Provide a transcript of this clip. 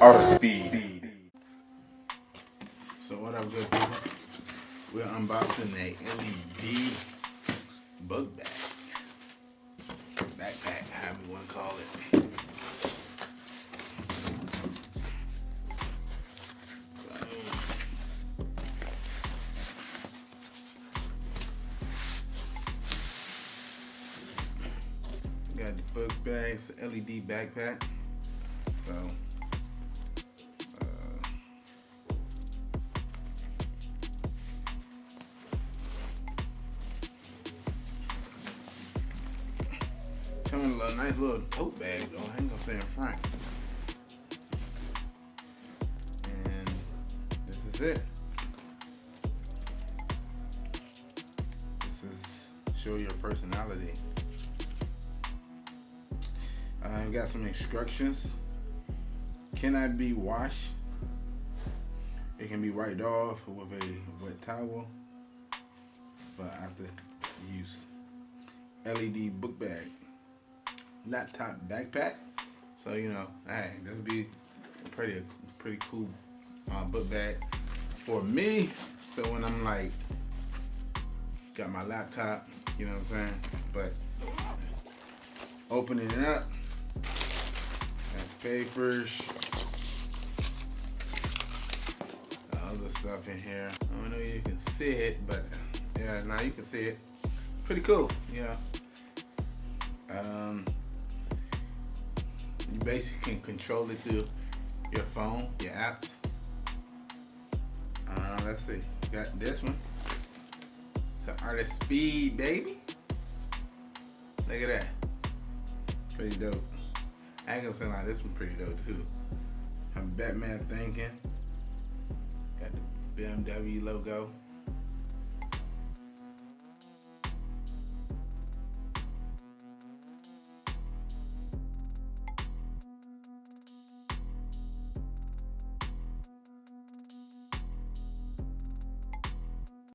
Artofspeedd. So what up, good people? We're unboxing a LED book bag. Backpack, however you want to call it. Got the book bag, it's an LED backpack. So coming a nice little tote bag though. I ain't gonna say in front. And this is it. This is show your personality. I've got some instructions. Cannot be washed. It can be wiped off with a wet towel, but after use. LED book bag, laptop backpack. So you know, hey, this would be a pretty cool book bag for me. So when I'm like, got my laptop, you know what I'm saying? But opening it up, got papers, other stuff in here. I don't know if you can see it, but yeah, now you can see it. Pretty cool, you know. You basically can control it through your phone, your apps. Let's see, got this one. It's an Artofspeedd, baby. Look at that, pretty dope. I ain't gonna say like this one pretty dope too. I'm Batman thinking. Got the BMW logo.